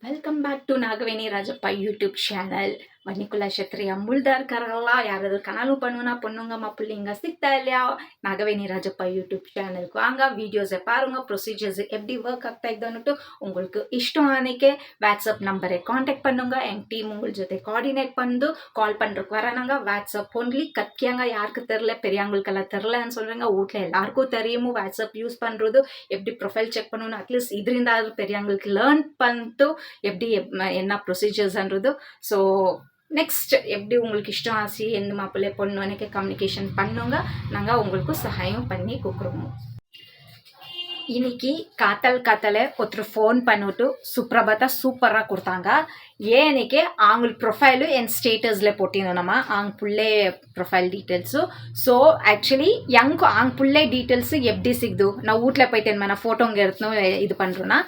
Welcome back to Nagaveni Rajappa YouTube channel. வன்னிக்குள்ள ಕ್ಷತ್ರಿಯ ಮುಳ್ದಾರ್ ಕರಲ್ಲ ಯಾರಾದ್ರೂ ಕನಾಲು பண்ணுனா பொண்ணுங்க மாப்பிள்ளைங்க சித்தா இல்லையா நாகவேணி ராஜப்பா யூடியூப் சேனலுக்கு வாங்க. வீடியோஸை பாருங்க, ப்ரொசீஜர்ஸ் எப்படி ஒர்க் ಆಗ್ತಾ ಇದ್ದನ್ನುಟ್ಟು உங்களுக்கு இஷ்டம் ஆனைக்கே வாட்ஸ்அப் நம்பரை காண்டாக்ட் பண்ணுங்க. என் டீம் உங்கள் ஜೊತೆ கோஆர்டினேட் பண்ணு கால் பண்ணுறக்கு வரானாங்க. வாட்ஸ்அப் ஒன்லி கத்தியாங்க, யாருக்கு தெரில, பெரியவங்களுக்கெல்லாம் தெரிலன்னு சொல்கிறேங்க. வீட்டில் எல்லாருக்கும் தெரியுமோ வாட்ஸ்அப் யூஸ் பண்ணுறது, எப்படி ப்ரொஃபைல் செக் பண்ணணும், அட்லீஸ்ட் ಇದರಿಂದ பெரியவங்களுக்கு லேர்ன் பண்ணிட்டு எப்படி என்ன ப்ரொசீஜர்ஸ்ன்றது. ஸோ நெக்ஸ்ட் எப்படி உங்களுக்கு இஷ்டம் ஆசி எந்த மாப்பிள்ளை பொண்ணு எனக்கு கம்யூனிகேஷன் பண்ணுங்க, நாங்கள் உங்களுக்கு சகாயம் பண்ணி கொடுக்குறோம். இன்னைக்கு காத்தல ஒருத்தர் ஃபோன் பண்ணிட்டு சுப்ரபாத்தா சூப்பராக கொடுத்தாங்க. ஏன்னைக்கு அவங்களுக்கு ப்ரொஃபைலு என் ஸ்டேட்டஸில் போட்டிருந்தோம்மா அவங்க பிள்ளை ப்ரொஃபைல் டீட்டெயில்ஸு. ஸோ ஆக்சுவலி எனக்கு அவங்க பிள்ளை டீட்டெயில்ஸு எப்படி சிக்குது, நான் வீட்டில் போயிட்டு நான் ஃபோட்டோங்க எடுத்துனோம் இது பண்ணுறோன்னா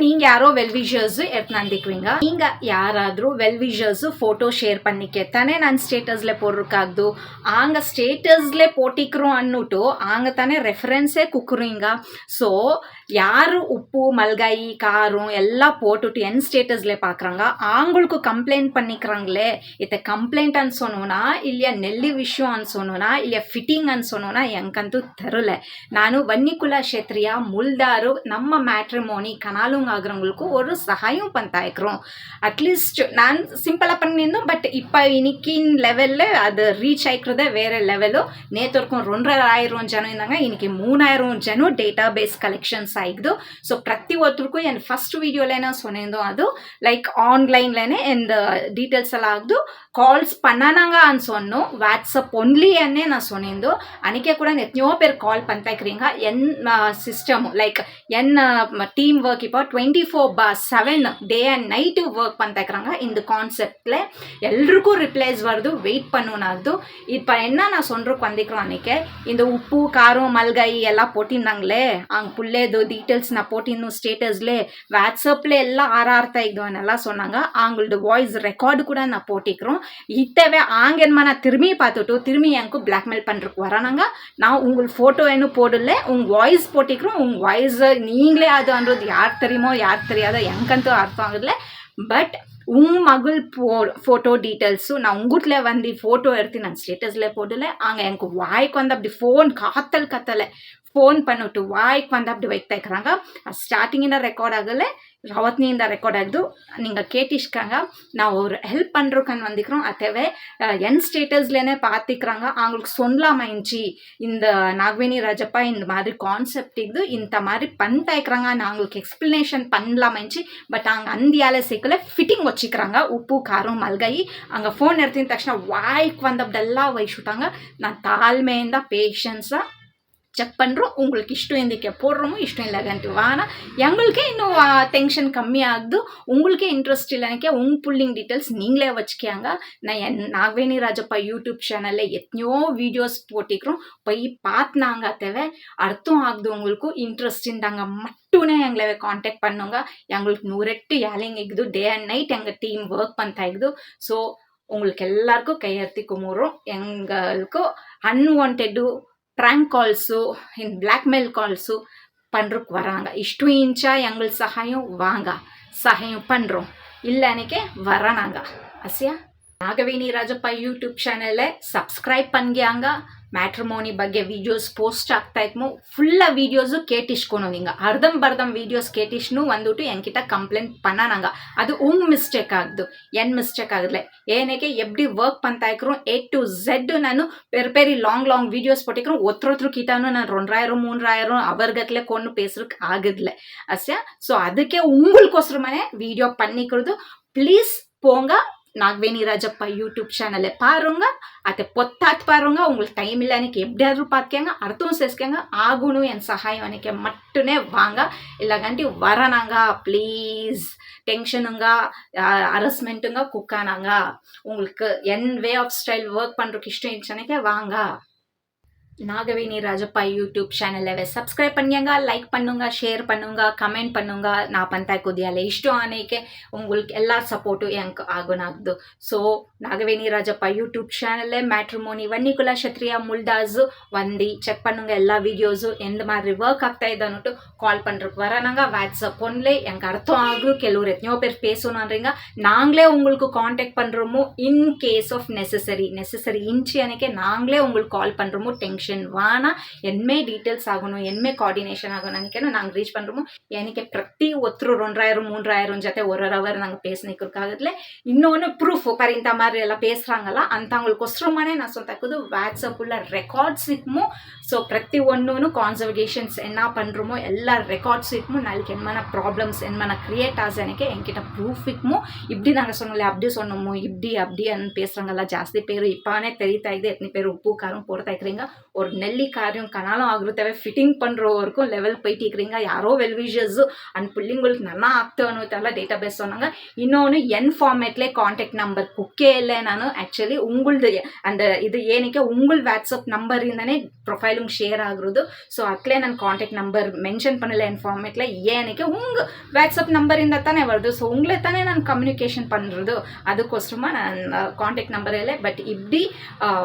நீங்கள் யாரோ வெல்விஷர்ஸு எடுத்துனாந்திக்குவீங்க. நீங்கள் யாராದರೂ வெல்விஷர்ஸு ஃபோட்டோ ஷேர் பண்ணிக்க தானே நான் ஸ்டேட்டஸில் போடுறக்காகுது. அவங்க ஸ்டேட்டஸில் போட்டிக்கிறோம் அன்னுட்டு அவங்க தானே ரெஃபரன்ஸே குக்குறீங்க. ஸோ யார் உப்பு மல்காಯಿ காரம் எல்லாம் போட்டுட்டு என் ஸ்டேட்டஸில் பார்க்குறாங்க, அவங்களுக்கு கம்ப்ளைண்ட் பண்ணிக்கிறாங்களே. இதை கம்ப்ளைண்ட் அன்னு சொன்னோன்னா இல்லையா நெல்லி விஷயம் அன்னு சொன்னோன்னா இல்லையா ஃபிட்டிங் அன்னு சொன்னோன்னா எனக்கಂತೂ தெரில. ನಾನು வன்னிக்குள்ள ಕ್ಷತ್ರಿಯ முல்தாரு நம்ம மேட்ரிமோனி கனாலுங்க ஆகிறவங்களுக்கு ஒரு சகாயம் பண்ணிருக்கிறோம். அட்லீஸ்ட் நான் சிம்பிளாக பண்ணியிருந்தோம், பட் இப்போ இன்னைக்கின் லெவலில் அது ரீச் ஆகிக்கிறதே வேறு லெவலு. நேற்றுக்கும் 2,500 ಜನ இருந்தாங்க, இன்னைக்கு 3,000 ಜನ டேட்டா பேஸ் கலெக்ஷன்ஸ் ஆகிடுது. ஸோ பிரತಿ ஒருத்தருக்கும் என் ஃபஸ்ட் வீடியோவில் நான் சொன்னேன், அது லைக் ஆன்லைன்லேயே இந்த டீட்டெயில்ஸ் எல்லாம் ஆகுது. கால்ஸ் பண்ணானாங்க அன்னு சொன்னோம், வாட்ஸ்அப் ஒன்லியன்னே நான் சொன்னேன். அன்றைக்கே கூட எத்தனையோ பேர் கால் பண்ணிருக்கிறீங்க. என் சிஸ்டம் லைக் என் டீம் ஒர்க் இப்போ 24/7 டே அண்ட் நைட்டு ஒர்க் பண்ணிருக்கிறாங்க. இந்த கான்செப்டில் எல்லோருக்கும் ரிப்ளைஸ் வருது, வெயிட் பண்ணுனாது. இப்போ என்ன நான் சொல்கிறக்கு வந்திக்கிறோம், அன்றைக்கே இந்த உப்பு காரம் மல்காಯಿ எல்லாம் போட்டிருந்தாங்களே அவங்க பிள்ளைது டீட்டெயில்ஸ் நான் போட்டிருந்தோம் ஸ்டேட்டஸ்லே, வாட்ஸ்அப்பில் எல்லாம் ஆறார்த்தா இதுவன்னெல்லாம் சொன்னாங்க. அவங்களோட வாய்ஸ் ரெக்கார்டு கூட நான் போட்டிக்கிறோம். இத்தவே ஆங்கன்மா நான் திரும்பி பார்த்துட்டு திரும்பி எனக்கு பிளாக்மெயில் பண்ணுறக்கு வரானாங்க. நான் உங்கள் ஃபோட்டோ இன்னும் போடல, உங்கள் வாய்ஸ் போட்டிக்கிறோம். உங்கள் வாய்ஸ் நீங்களே அதுன்றது யார் தெரியுமோ யார் தெரியாதோ எனக்கಂತೂ அர்த்தம் ஆகுதுல. பட் உங்கள் மகள் ஃபோட்டோ டீட்டெயில்ஸு நான் உங்கூட்டில் வந்து ஃபோட்டோ எடுத்து நான் ஸ்டேட்டஸில் போடல. அங்கே எனக்கு வாய்க்கு வந்து அப்படி ஃபோன் கத்தலை ಫೋನ್ பண்ணிட்டு வாய்க்கு வந்து அப்படி வைக்கிறாங்க. ஸ்டார்டிங்கில் ரெக்கார்ட் ஆகலை, ಅವತ್ತಿನಿಂದ ரெக்கார்ட் ஆகுது. நீங்கள் கேட்டிஷ்காங்க, நான் ஒரு ஹெல்ப் பண்ணுறோக்கன்னு வந்துக்கிறோம். அத்தவே என் ஸ்டேட்டஸ்லேனே பார்த்துக்கிறாங்க. அவங்களுக்கு சொல்லலாமாயிடுச்சு இந்த நாகவேணி ராஜப்பா இந்த மாதிரி கான்செப்ட் இது இந்த மாதிரி பண்ணிட்டாய்க்கிறாங்க, நான் அவங்களுக்கு எக்ஸ்பிளனேஷன் பண்ணலாமாயிடுச்சு. பட் அவங்க அந்தியால சேர்க்கல ஃபிட்டிங் வச்சுக்கிறாங்க. உப்பு காரம் மல்காಯಿ அங்கே ஃபோன் எடுத்தின தಕ್ಷಣ வாய்க்கு வந்து அப்படியெல்லாம் வைச்சுட்டாங்க. நான் தாழ்மைಯಿಂದ பேஷன்ஸாக செக் பண்ணுறோம். உங்களுக்கு இஷ்டம் எந்திக்க போடுறோமோ இஷ்டம் இல்லைகಂಟು வானா எங்களுக்கே இன்னும் டென்ஷன் கம்மியாகுது. உங்களுக்கே இன்ட்ரெஸ்ட் இல்லைனக்கே உங்கள் புல்லிங் டீட்டெயில்ஸ் நீங்களே வச்சுக்காங்க. நான் என் நாகவேணி ராஜப்பா யூடியூப் சேனலில் எத்தனையோ வீடியோஸ் போட்டிக்கிறோம், போய் பார்த்துனாங்க. தேவை அர்த்தம் ஆகுது, உங்களுக்கு இன்ட்ரெஸ்ட் இருந்தாங்க மட்டுமே எங்களை காண்டாக்ட் பண்ணுங்க. எங்களுக்கு 100 ஏழைங்க இருக்குது, டே அண்ட் நைட் எங்கள் டீம் ஒர்க் பண்ணிட்டா இருக்குது. ஸோ உங்களுக்கு எல்லாருக்கும் கையெழுத்தி கும்பிட்றோம். எங்களுக்கு அன்வான்டெட்டு ப்ராங்க் கால்ஸு இந்த பிளாக்மெயில் கால்ஸு பண்ணுறக்கு வராங்க. இஷ்டு இன்ச்சா எங்களுக்கு சகாயம் வாங்க, சகாயம் பண்ணுறோம். இல்லை அன்றைக்கே வரானாங்க அசியா. Nagaveni Rajappa YouTube channel subscribe பண்ணியாங்க. மேட்ரிமோனி ಬಗ್ಗೆ வீடியோஸ் போஸ்ட் ಆಗ್ತಾ ಇದ್ಮು. ஃபுல்லா வீடியோஸு கேட்டிஷ்கணும். நீங்கள் அர்தம் வீடியோஸ் கேட்டிஷ்னு வந்துட்டு என்கிட்ட கம்ப்ளைண்ட் பண்ணானாங்க. அது உங்க மிஸ்டேக் ஆகுது, என் மிஸ்டேக் ஆகுதுல. ஏனಕ್ಕೆ எப்படி ஒர்க் பண்ணிருக்கிறோம் A to Z ನಾನು பெரிய லாங் வீடியோஸ் போட்டிக்கிறோம். ஒருத்தர் கிட்டானு நான் 2,000 3,000 அவர்கட்டில் கொண்டு பேசுறதுக்கு ஆகுதுல அசியா. ஸோ அதுக்கே உங்களுக்கோசரமே வீடியோ பண்ணிக்கிறது. ப்ளீஸ் போங்க நாகவேணி ராஜப்பா யூடியூப் சேனலை பாருங்க. அதை பொத்தாத்து பாருங்க. உங்களுக்கு டைம் இல்லை அன்றைக்கி எப்படியாவது பார்த்துக்கங்க, அர்த்தம் சேர்த்துக்கங்க. ஆகணும் என் சகாயம் அன்றைக்கி மட்டுமே வாங்க, இல்லைகಂಟು வரனாங்க. ப்ளீஸ் டென்ஷனுங்க ஹரஸ்மெண்ட்டுங்க குக்கானாங்க. உங்களுக்கு என் வே ஆஃப் ஸ்டைல் ஒர்க் பண்ணுறதுக்கு இஷ்டம் இருந்துச்சுனாக்கே வாங்க. நாகவேணி ராஜப்பா யூடியூப் சேனலை சப்ஸ்கிரைப் பண்ணிங்க, லைக் பண்ணுங்க, ஷேர் பண்ணுங்க, கமெண்ட் பண்ணுங்க. நான் ಪಂತ ಕುದಿಯಲ್ಲ ಇಷ್ಟು ಆನೆಗೆ உங்களுக்கு எல்லா சப்போர்ட்டும் எனக்கு ஆகுனாகுது. ஸோ நாகவேணி ராஜப்பா யூடியூப் சேனலில் மேட்ரிமோனி வன்னிகுಲ ಕ್ಷತ್ರಿಯ முல்தாஸு வந்து செக் பண்ணுங்க. எல்லா வீடியோஸும் எந்த மாதிரி ஒர்க் ಆಗ್ತಾ ಇದೆ ಅನ್ನೋಟು ಕಾಲ್ பண்ணுறதுக்கு வரானாங்க. வாட்ஸ்அப் ஒன்லே எனக்கு அர்த்தம் ஆகும். ಕೆಲವರು எத்தனையோ பேர் பேசணுன்றீங்க. நாங்களே உங்களுக்கு காண்டாக்ட் பண்ணுறோமோ இன் கேஸ் ஆஃப் நெசசரி இன்ச்சு அன்னைக்கு நாங்களே உங்களுக்கு கால் பண்ணுறோமோ. டென்ஷன் வானா என்மே டீட்டெயில்ஸ் ஆகணும், என்மே கோஆர்டிನೇಷನ್ ಆಗணும் ಅನ್ಕೇನು நாங்கள் ரீச் பண்ணுறோமோ. எனக்கு ಪ್ರತಿ ಒತ್ತರು 2000-3000 ಜೊತೆ ஒரு ஹவர் நாங்கள் பேசினிக்கிறதுக்காகல. இன்னொன்று ப்ரூஃப் பாரு இந்த மாதிரி எல்லாம் பேசுகிறாங்கல்ல ಅಂತவங்களுக்கொசரமானே நான் சொந்தக்குது வாட்ஸ்அப் உள்ள ரெக்கார்ட்ஸ் இருக்குமோ. ஸோ பிரತಿ ஒன்றுன்னு கான்சர்வேஷன்ஸ் என்ன பண்ணுறோமோ எல்லா ரெக்கார்ட்ஸ் இருக்குமோ. நாளைக்கு என்னமான ப்ராப்ளம்ஸ் என்னமான கிரியேட் ஆகுது எனக்கு என்கிட்ட ப்ரூஃப் இருக்குமோ. இப்படி நாங்கள் சொன்னோம்ல அப்படி சொன்னோமோ இப்படி அன்னு பேசுகிறாங்கல்ல ஜாஸ்தி பேர். இப்பானே தெரியுதா இது எத்தனை பேர் உப்பு காரம் போடுறதா இருக்கிறீங்க. ஒரு நெல்லி காரியம் கனாலும் ஆகுறதவே ஃபிட்டிங் பண்ணுறவருக்கும் லெவல் போயிட்டு இருக்கிறீங்க. யாரோ வெல்விஷர்ஸு அண்ட் பிள்ளைங்களுக்கு நல்லா ಆಗ್ತವೆ ಅನ್ನೋದೆಲ್ಲ ಡೇಟಾಬೇಸ್ சொன்னாங்க. இன்னொன்று என் ஃபார்மேட்லேயே காண்டாக்ட் நம்பர் குக்கே இல்லை. நான் ஆக்சுவலி உங்களது அந்த இது ஏனிக்க உங்கள் வாட்ஸ்அப் நம்பರಿಂದನೇ ப்ரொஃபைலும் ஷேர் ஆகுறது. ஸோ அதுலேயே ನಾನು காண்டாக்ட் நம்பர் மென்ஷன் பண்ணல என் ஃபார்மேட்டில். ஏனிக்க உங்கள் வாட்ஸ்அப் நம்பರಿಂದ தானே வருது. ஸோ உங்களே தானே நான் கம்யூனிகேஷன் பண்ணுறது. அதுக்கோசரமாக நான் காண்டாக்ட் நம்பர் இல்லை. பட் இப்படி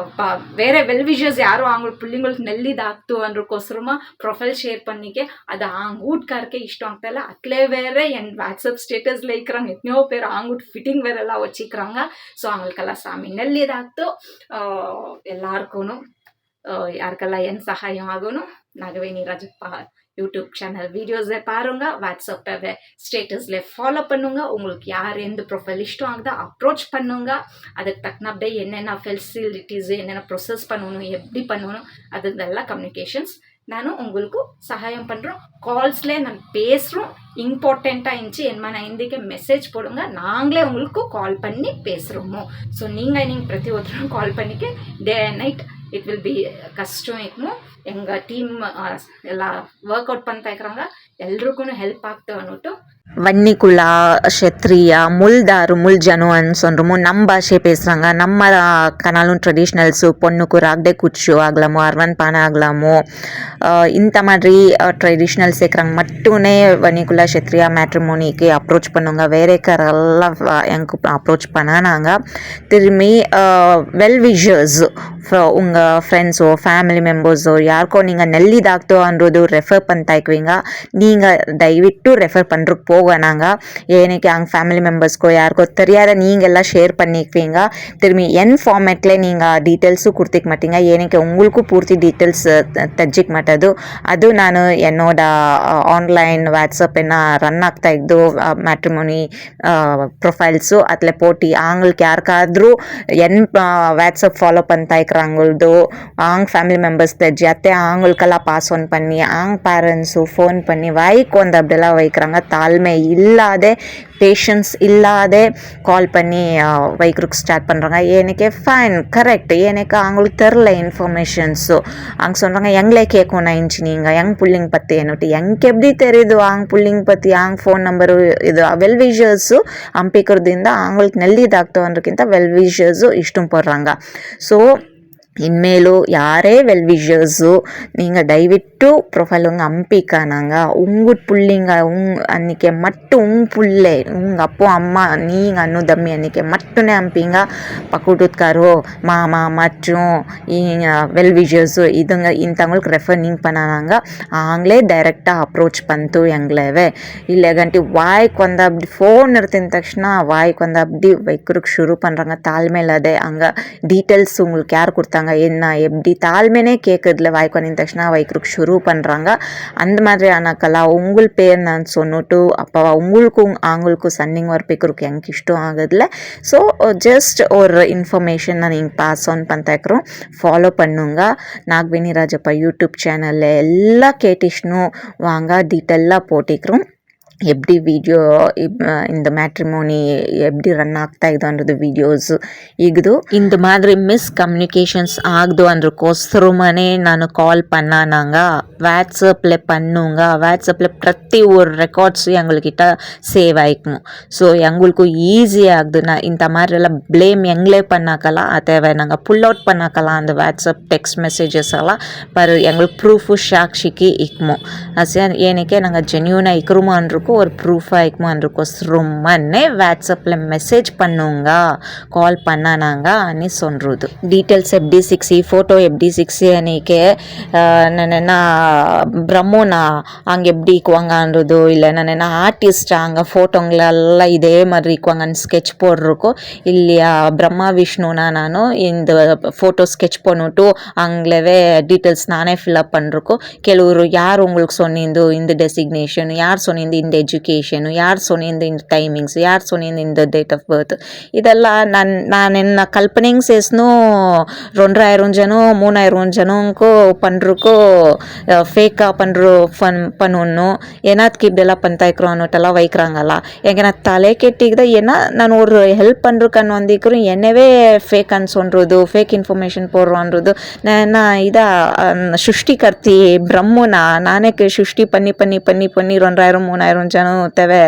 வேறு வெல்விஷர்ஸ் யாரும் அவங்க பிள்ளைங்களுக்கு நெல்லிதாಗ್ತು ಅನ್ನೋಕ್ಕೋಸ್ಕರமா ப்ரொஃபைல் ஷேர் பண்ணிக்க அது ஆங்கூட்காரக்கே இஷ்டம் ಆಗ್ತಾಯಿಲ್ಲ. அட்லே வேறு என் வாட்ஸ்அப் ஸ்டேட்டஸில் இருக்கிறாங்க எத்தனையோ பேர் ஆங்கூட் ஃபிட்டிங் வேறெல்லாம் வச்சுக்கிறாங்க. ஸோ அவங்களுக்கெல்லாம் சாமி நெல்லிதாಗ್ತು. எல்லாருக்கும் யாருக்கெல்லாம் என் சகாயம் ஆகணும் நாகவேணி ராஜப்பா யூடியூப் சேனல் வீடியோஸை பாருங்க. வாட்ஸ்அப்பை ஸ்டேட்டஸில் ஃபாலோ பண்ணுங்க. உங்களுக்கு யார் எந்த ப்ரொஃபைல் இஷ்டம் ஆகுதோ அப்ரோச் பண்ணுங்க. அதுக்கு தக்கனப்படியே என்னென்ன ஃபெசிலிட்டிஸு என்னென்ன ப்ரொசஸ் பண்ணணும் எப்படி பண்ணணும் அதெல்லாம் கம்யூனிகேஷன்ஸ் நானும் உங்களுக்கு சகாயம் பண்ணுறோம். கால்ஸ்லேயே நான் பேசுகிறோம். இம்பார்ட்டண்ட்டாக இருந்துச்சு என்னமான இந்திக்கு மெசேஜ் போடுங்க. நாங்களே உங்களுக்கு கால் பண்ணி பேசுகிறோமோ. ஸோ நீங்கள் பிரதி ஒருத்தரும் கால் பண்ணிக்க day and night it will be கஷ்டம் இருக்குமோ. எங்கள் டீம் ಎಲ್ಲ ವರ್ಕೌಟ್ ಪಂತ ಇಕ್ರಂಗ ಎಲ್ರಿಗೂ ಹೆಲ್ಪ್ ಆಗ್ತವೆ ಅನ್ನೋಟು. வன்னிக்குல க்ஷத்ரிய முல்தாரு முல்ஜனு சொல்கிறோமோ. நம்ம பாஷை பேசுகிறாங்க. நம்ம கனாலும் ட்ரெடிஷ்னல்ஸு பொண்ணுக்கு ராக்டே குச்சு ஆகலாமோ அரவன் பானை ஆகலாமோ இந்த மாதிரி ட்ரெடிஷ்னல்ஸ் சேர்க்குறாங்க. மட்டுமே வன்னிக்குல க்ஷத்ரியா மேட்ரிமோனிக்கு அப்ரோச் பண்ணுங்க. வேறேக்கரெல்லாம் எனக்கு அப்ரோச் பண்ணாங்க. திரும்பி வெல் விஷர்ஸ் உங்கள் ஃப்ரெண்ட்ஸோ ஃபேமிಲಿ ಮೆಂಬರ್ಸೋ ಯಾರಿಗೋ நீங்கள் நெல்லிதாಗ್ತೋ ಅನ್ನೋದು ரெஃபர் பண்ணிட்டு இருக்குவீங்க. நீங்கள் ದಯವಿಟ್ಟು ரெஃபர் பண்ணுறதுக்கு போகணாங்க. ஏனைக்கு அவங்க ஃபேமிலி மெம்பர்ஸ்க்கோ யாருக்கோ தெரியாத நீங்கள் எல்லாம் ஷேர் பண்ணிக்குவீங்க. திரும்பி என் ஃபார்மேட்டில் நீங்கள் டீட்டெயில்ஸும் கொடுத்துக்க மாட்டீங்க. ஏனைக்கு உங்களுக்கும் பூர்த்தி டீட்டெயில்ஸ் ತೆಜ್ಜಿಕ್ ಮಾಟೋದು. ಅದು ನಾನು என்னோட ಆನ್ಲೈನ್ ವಾಟ್ಸಪ್ என்ன ரன் ಆಗ್ತಾ ಇದ್ದು ಮ್ಯಾಟ್ರಿಮೋನಿ ಪ್ರೊಫೈಲ್ಸು அதில் போட்டி அவங்களுக்கு யாருக்காದ್ರೂ என் வாட்ஸ்அப் ஃபாலோ பண்ணிட்டா இருக்கிறாங்களோ அவங்க ஃபேமிலி மெம்பர்ஸ் தெரிஞ்சாத்தே அவங்களுக்கெல்லாம் பாஸ் ஆன் பண்ணி அவங்க பேரண்ட்ஸு ஃபோன் பண்ணி வாய்க்கு வந்து அப்படியெல்லாம் வைக்கிறாங்க. தாழ்மை இல்லாத பேஷன்ஸ் இல்லாத கால் பண்ணி வைக்கிறதுக்கு ஸ்டார்ட் பண்ணுறாங்க. எனக்கு ஃபைன் கரெக்ட் எனக்கு அவங்களுக்கு தெரில இன்ஃபர்மேஷன்ஸு. அவங்க சொல்கிறாங்க எங்களே கேட்கணும் நைன்ச்சு நீங்கள் எங் புள்ளிங்க பற்றி என்னட்டு எனக்கு எப்படி தெரியுது அவங்க புள்ளிங்க பற்றி அவங்க ಫೋನ್ ನಂಬರು ಇದು ವೆಲ್ ವಿಷರ್ಸು ಹಂಪಿಕರದಿಂದ அவங்களுக்கு நெல்லிதாಗ್ತೋ ಅನ್ನೋಕ್ಕಿಂತ ವೆಲ್ ವಿಷರ್ಸು ಇಷ್ಟು போடுறாங்க. ஸோ இனிமேலு யாரே வெல்விஷர்ஸோ நீங்கள் தயவிட்டு ப்ரொஃபைல் உங்கள் அம்பிக்கானாங்க. உங்கள் புள்ளிங்க அன்றைக்கி மட்டும் உங்கள் புள்ளை உங்கள் அப்போ அம்மா நீங்கள் அண்ணு தம்பி அன்றைக்கி மட்டுமே அம்பிங்க. பக்கத்துக்காரோ மாமா மற்றும் வெல்விஷர்ஸோ இதுங்க இந்தவங்களுக்கு ரெஃபர் நீங்கள் பண்ணாங்க. அவங்களே டைரெக்டாக அப்ரோச் பண்ணிட்டு எங்களவே இல்லைಗಂಟಿ வாய்க்கு வந்து அப்படி ஃபோன் எடுத்தின ತಕ್ಷಣ வாய்க்கு வந்து அப்படி வைக்கிறதுக்கு ಶುರು பண்ணுறாங்க. தாழ்மை இல்லாத அங்கே டீட்டெயில்ஸ் உங்களுக்கு யார் கொடுத்தாங்க என்ன எப்படி தாழ்மைனே கேட்குறதுல வாய்க்கு வந்த தಕ್ಷಣ வைக்கிறதுக்கு ಶುರು பண்ணுறாங்க. அந்த மாதிரியானக்கெல்லாம் உங்கள் பேர் நான் சொன்னிட்டு அப்போ உங்களுக்கும் அவங்களுக்கும் சன்னிங் வரப்பிக்கிறதுக்கு எனக்கு இஷ்டம் ஆகுதுல. ஸோ ஜஸ்ட் ஒரு இன்ஃபர்மேஷன் நான் நீங்கள் பாஸ் ஆன் பண்ணிக்கிறோம். ஃபாலோ பண்ணுங்க. நாகவேணி ராஜப்பா யூடியூப் சேனலில் எல்லா கேட்டிஷ்னும் வாங்க டீட்டெயிலாக போட்டிக்கிறோம். எப்படி வீடியோ இந்த மேட்ரிமோனி எப்படி ரನ್ ಆಗ್ತಾ ಇದೆ ಅನ್ನೋದು ವೀಡಿಯೋಸ್ ಇಗದು இந்த மாதிரி மிஸ்கம்யூனிகேஷன்ஸ் ஆகுது அன்றக்கோசரமனே நான் கால் பண்ணானாங்க வாட்ஸ்அப்பில் பண்ணுங்க வாட்ஸ்அப்பில் பிரதி ஒரு ரெக்கார்ட்ஸ் எங்கள்கிட்ட சேவ் ஆயிக்கும் ஸோ எங்களுக்கு ஈஸியாக ஆகுது நான் இந்த மாதிரிலாம் ப்ளேம் எங்களே பண்ணாக்கலாம் தேவை நாங்கள் புல் அவுட் பண்ணாக்கலாம் அந்த வாட்ஸ்அப் டெக்ஸ்ட் மெசேஜஸ் எல்லாம் பர் எங்களுக்கு ப்ரூஃபு சாட்சிக்கு இக்குமோ அசே ஏனிக்கே நாங்கள் ஜென்யூனாக இக்கிறோமோ அன்றைக்கும் ஒரு ப்ரூஃபாக இருக்குமோ அன்றைக்கோசரமனே வாட்ஸ்அப்பில் மெசேஜ் பண்ணுங்க கால் பண்ணானாங்க அன்னி சொல்கிறது டீட்டெயில்ஸ் எப்படி சிக்ஸி ஃபோட்டோ எப்படி சிக்ஸி அன்றைக்கே நான் பிரம்மோனா அங்கே எப்படி இக்குவாங்கன்றதோ இல்லை நான் ஆர்டிஸ்ட் அங்கே ஃபோட்டோங்களெல்லாம் இதே மாதிரி இக்குவாங்கன்னு ஸ்கெட்ச் போடுறக்கோ இல்லையா பிரம்மா விஷ்ணுனா ನಾನು இந்த ಫೋಟೋ ಸ್ಕೆಚ್ பண்ணிட்டு அங்களவே டீட்டெயில்ஸ் நானே ஃபில்அப் பண்ணுறக்கோ ಕೆಲವರು ಯಾರು உங்களுக்கு சொன்னிந்து இந்த டெசிக்னேஷன் யார் சொன்னிந்து இந்த எஜுகேஷனு யார் சொன்னிந்து இந்த டைமிங்ஸ் யார் சொன்னிந்து இந்த டேட் ஆஃப் பர்த் இதெல்லாம் நான் என்ன கல்பனைங்க சேஸ்னு 2000 ஜனம் 3000 ஜனங்கோ பண்ணுறக்கோ ஃபேக்காக பண்ணணும் ஏன்னாத்துக்கு இப்படியெல்லாம் பண்ணித்தாய்க்கிறோம் ಅನ್ನೋಟೆಲ್ಲ வைக்கிறாங்கல்ல எங்க நான் தலை கெட்டிக்குதா ஏன்னா நான் ஒரு ஹெல்ப் பண்ணுறக்கன்னு வந்திக்கிறோம் என்னவே ஃபேக்கன்னு சொல்கிறது ஃபேக் இன்ஃபர்மேஷன் போடுறோன்றது நான் இதா ಸೃಷ್ಟಿಕರ್ತಿ ಬ್ರಹ್ಮನ ನಾನೇ ಸೃಷ್ಟಿ ಪನ್ನಿ 2000 3000 ஜனம் தேவை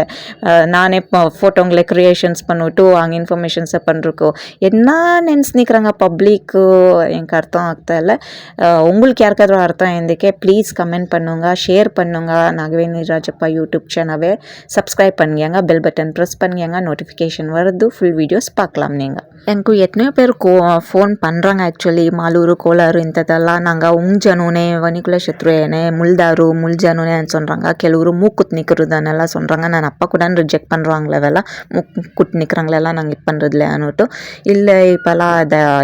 நானே ஃபோட்டோங்களை க்ரியேஷன்ஸ் பண்ணிவிட்டு அங்கே இன்ஃபர்மேஷன்ஸை பண்ணுறக்கோ என்ன நினைச்சுக்கிறாங்க பப்ளிக்கு எனக்கு அர்த்தம் ಆಗ್ತಾ ಇಲ್ಲ உங்களுக்கு யாருக்காದ್ರೂ அர்த்தம் இருந்துக்கே ப்ளீஸ் கமெண்ட் பண்ணுங்க ஷேர் பண்ணுங்க நாகவேணி ராஜப்பா யூடியூப் சேனலை சப்ஸ்கிரைப் பண்ணிக்கங்க பெல் பட்டன் ப்ரெஸ் பண்ணிக்கங்க நோட்டிஃபிகேஷன் வருது ஃபுல் வீடியோஸ் பார்க்கலாம் நீங்கள் எனக்கு எத்தனையோ பேர் ஃபோன் பண்ணுறாங்க ஆக்சுவலி மாலூರು ಕೋಲಾರು ಇಂಥದ್ದೆல்லாம் நாங்கள் ஜனுனே வனிகுல சத்ருவேனே முல்ஜானுனே சொல்கிறாங்க ಕೆಲವರು மூக்குத்து நிற்கிறதுன்னெல்லாம் சொல்கிறாங்க நான் அப்பா கூட ரிஜெக்ட் பண்ணுறாங்களவெல்லாம் மூக்குத்து நிற்கிறாங்களெல்லாம் நாங்கள் இது பண்ணுறதில்ல ಅನ್ನೋಟು இல்லை இப்போல்லாம்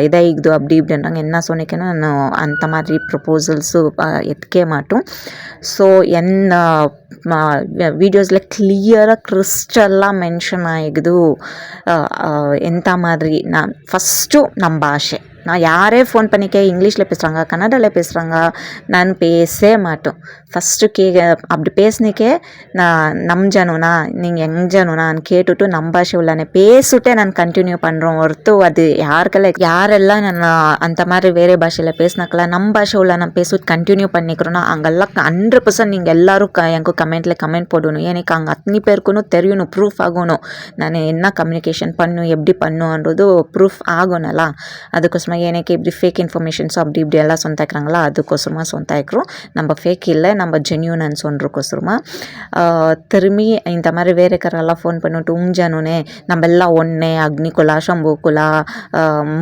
இதை இது அப்படி இப்படின்றாங்க என்ன சொன்னிக்கன்னா நான் அந்த மாதிரி ப்ரொபோசல்ஸு எத்துக்கே மாட்டோம் ஸோ என்ன வீடியோஸில் கிளியராக கிறிஸ்டல்லாம் மென்ஷன் ஆகிடுது எந்த மாதிரி நான் ஃபஸ்ட்டு நம்ம பாஷை நான் யாரே ஃபோன் பண்ணிக்க இங்கிலீஷில் பேசுகிறாங்க கன்னடாவில் பேசுகிறாங்க நான் பேசவே மாட்டோம் ஃபஸ்ட்டு அப்படி பேசினிக்கே நான் நம்ம ஜனுனா நீங்கள் எங்க ஜனுனான்னு கேட்டுட்டு நம்ம பாஷை உள்ளானே பேசிட்டே நான் கண்டினியூ பண்ணுறோம் அது யாரெல்லாம் நான் அந்த மாதிரி வேறு பாஷையில் பேசினாக்கெல்லாம் நம்ம பாஷை உள்ள நான் பேசிட்டு கண்டினியூ பண்ணிக்கிறோன்னா அங்கெல்லாம் 100% நீங்கள் எல்லோரும் எனக்கு கமெண்ட்டில் கமெண்ட் போடணும் எனக்கு அங்கே அத்தனை பேருக்குன்னு தெரியணும் ப்ரூஃப் ஆகணும் நான் என்ன கம்யூனிகேஷன் பண்ணும் எப்படி பண்ணுன்றது ப்ரூஃப் ஆகணும்ல அதுக்கோசரம் எனக்கு இப்படி ஃபேக் இன்ஃபர்மேஷன்ஸும் அப்படி இப்படி எல்லாம் சொந்தாக்கிறாங்களா அதுக்கோசரமா சொந்தாக்கிறோம் நம்ம ஃபேக் இல்லை நம்ம ஜென்யூன்னு சொல்கிறக்கோசரமா திரும்பி இந்த மாதிரி வேறு கரெல்லாம் ஃபோன் பண்ணிவிட்டு ஜனுனே நம்ம எல்லாம் ஒன்றே அக்னிகுல ಶಂಭುಕುಲ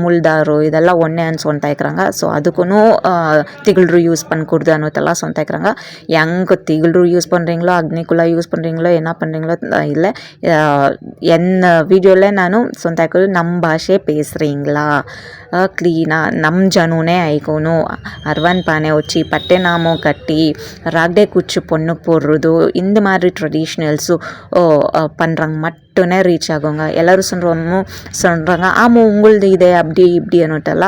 ಮುಲ್ದಾರು ಇದೆಲ್ಲ ಒಣ್ಣೆ ಅಂತ சொந்தாக்கிறாங்க ஸோ அதுக்குன்னு திகிழ்ரு யூஸ் பண்ணக்கூடாது ಅನ್ನೋದೆಲ್ಲ சொந்தாக்கிறாங்க ಹೆಂಗೆ திகிழ்ரு யூஸ் பண்ணுறீங்களோ அக்னிகுல யூஸ் பண்ணுறீங்களோ என்ன பண்ணுறீங்களோ இல்லை என்ன வீடியோவில் நானும் சொந்தாக்கிறது நம்ம பாஷை பேசுகிறீங்களா க்ளீனாக நம்ம ஜனுனே ஆயிக்கணும் அர்வான் பானை வச்சு பட்டை நாமம் கட்டி ராக்டே குச்சி பொண்ணு போடுறது இந்த மாதிரி ட்ரெடிஷ்னல்ஸும் பண்ணுறாங்க மட்டுமே ரீச் ஆகுங்க எல்லோரும் சொல்கிறாங்க ஆமாம் உங்களது இதே அப்படி இப்படி ಅನ್ನೋಟೆಲ್ಲ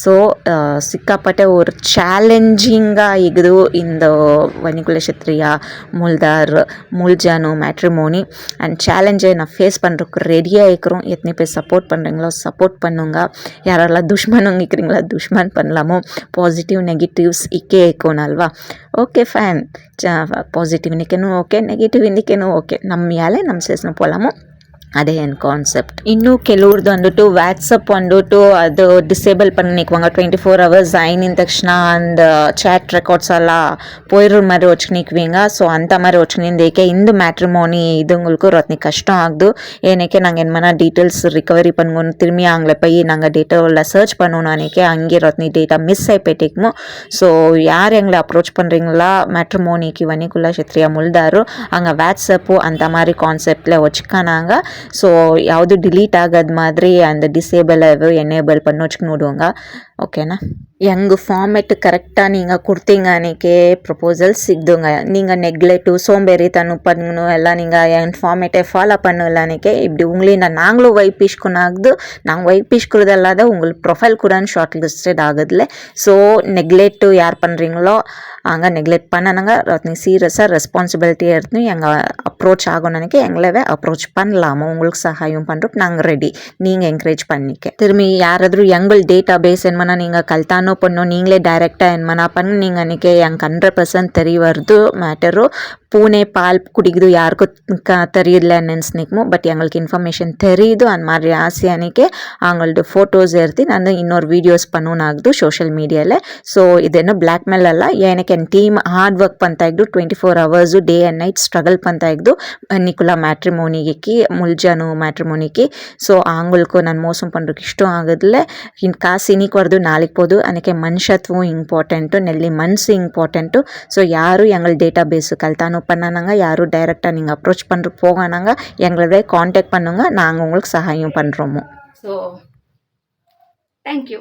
ஸோ சிக்காப்பட்ட ஒரு சேலஞ்சிங்காக இருக்குது இந்த வனிகுல சத்ரியா முல்ஜானு மேட்ரிமோனி அண்ட் சேலஞ்சை நான் ஃபேஸ் பண்ணுறதுக்கு ரெடியாக இருக்கிறோம் எத்தனை பேர் சப்போர்ட் பண்ணுறீங்களோ சப்போர்ட் பண்ணுங்க யாரெல்லாம் துஷ்மன் இருக்கிறீங்களா துஷ்மன் பண்ணலாமோ பாசிட்டிவ் நெகட்டிவ்ஸ் இக்கே இருக்கணும் ಅಲ್ವಾ ಓಕೆ ಫೈನ್ ಪಾಸಿಟಿವ್ ಇನ್ನಿಕೇನು ಓಕೆ ನೆಗೆಟಿವ್ ಇನ್ನಿಕೇನು ಓಕೆ ನಮ್ಮ ಮೇಲೆ ನಮ್ಮ ಸೇಸ್ನ போகலாமோ ಅದೇ ಏನು ಕಾನ್ಸೆಪ್ಟ್ ಇನ್ನೂ ಕೆಲವ್ರದ್ದು ಅಂದ್ಬಿಟ್ಟು ವಾಟ್ಸಪ್ ಅಂದ್ಬಿಟ್ಟು ಅದು ಡಿಸೇಬಲ್ பண்ணிக்குவாங்க 24 hours అయిన తక్షణ அந்த chat records எல்லாம் போயிடுற மாதிரி வச்சுக்கிக்குவீங்க ஸோ அந்த மாதிரி வச்சுக்கிந்தேக்கே இந்த மேட்ரிமோனி இது உங்களுக்கு ரொத்தி கஷ்டம் ஆகுது ஏன்னேக்கே நாங்கள் என்ன டீட்டெயில்ஸ் ரிகவரி பண்ணுவோம் திரும்பி அவங்கள போய் நாங்கள் டேட்டாவில் சர்ச் பண்ணணும் அன்றைக்கே அங்கே ரொத்தி டேட்டா மிஸ் ஆகிப்போயிட்டேக்குமோ ஸோ யார் எங்களை அப்ரோச் பண்ணுறீங்களா மேட்ரிமோனிக்கு வனிகுல சத்ரியா ಮುಲ್ದಾರು அங்கே வாட்ஸ்அப்பு அந்த மாதிரி கான்செப்டில் வச்சுக்கானாங்க ஸோ ಯಾವುದು ಡಿಲೀಟ್ ಆಗೋದು ಮಾದ್ರಿ அந்த டிசேபிள் எனேபிள் பண்ணி வச்சுக்கணும் ஓகேண்ணா எங்கள் ஃபார்மேட்டு கரெக்டாக நீங்கள் கொடுத்தீங்க அன்றைக்கே ப்ரொப்போசல் சிக்குதுங்க. நீங்கள் நெக்லெக்ட்டு சோம்பேறித்தனம் பண்ணணும் ಎಲ್ಲ நீங்கள் என் ஃபார்மேட்டை ஃபாலோ பண்ணல அன்றைக்கே இப்படி உங்களையும் நாங்களும் வைப்பிಸ್ಕೊನಾಗ್ದು நாங்கள் வைப்பிಸ್ಕೊறதல்லாத உங்களுக்கு ப்ரொஃபைல் கூட ஷார்ட் லிஸ்டட் ஆகுதுல. ஸோ நெக்லெக்ட்டு யார் பண்ணுறீங்களோ அங்கே நெக்லெக்ட் பண்ணணுங்க. நீங்கள் சீரியஸாக ரெஸ்பான்சிபிலிட்டியாக இருந்து எங்கள் அப்ரோச் ஆகும் நினைக்க எங்களவே அப்ரோச் பண்ணலாமா உங்களுக்கு சகாயம் பண்ணுறோம் நாங்கள் ரெடி. நீங்கள் என்கரேஜ் பண்ணிக்க திரும்பி யாராದರೂ எங்கள் டேட்டா பேஸ் என்னமனா நீங்கள் கல்ತಾನೋ பண்ணோம் நீங்களே டைரெக்டாக என்னமனா பண்ணி நீங்கள் அன்றைக்கி எனக்கு 100% தெரிய வருது மேட்டரு. பூனே பால் குடிக்குது யாருக்கும் தெரியல நினச்சினிக்குமோ பட் எங்களுக்கு இன்ஃபர்மேஷன் தெரியுது அந்த மாதிரி ஆசை அன்றைக்கி அவங்களோட ஃபோட்டோஸ் எடுத்து நான் இன்னொரு வீடியோஸ் பண்ணணும் ஆகுது ಸೋಷಿಯಲ್ ಮೀಡಿಯಾಲೆ. ಸೊ ಇದೇನು ಬ್ಲ್ಯಾಕ್ ಮೇಲ್ ಅಲ್ಲ, ಏನಕ್ಕೆ ನನ್ನ ಟೀಮ್ ಹಾರ್ಡ್ ವರ್ಕ್ ಪಂತ ಇದ್ದು 24 hours day and night struggle ಪಂತ ಇದ್ದು ನಿಕುಲ ಮ್ಯಾಟ್ರಿಮೋನಿಗೆ ಮುಲ್ಜಾನು ಮ್ಯಾಟ್ರಿಮೋನಿಗೆ. ಸೊ ಆಂಗುಲ್ಕು ನಾನು ಮೋಸம் பண்ணுறதுக்கு இஷ்டம் ஆகுதுல. காசு இன்னைக்கு வருது நாளைக்கு போகுது. அன்றைக்கி மனுஷத்துவம் இம்பார்ட்டண்ட்டு, நெல்லி மனசு இம்பார்ட்டண்ட்டு. ஸோ யாரும் எங்கள் டேட்டா பேஸு கல்த்தானோ பண்ணானாங்க யாரும் டைரெக்டாக நீங்கள் அப்ரோச் பண்ணுற போகானாங்க எங்களோட காண்டாக்ட் பண்ணுங்க நாங்கள் உங்களுக்கு சகாயம் பண்ணுறோமோ. So thank you.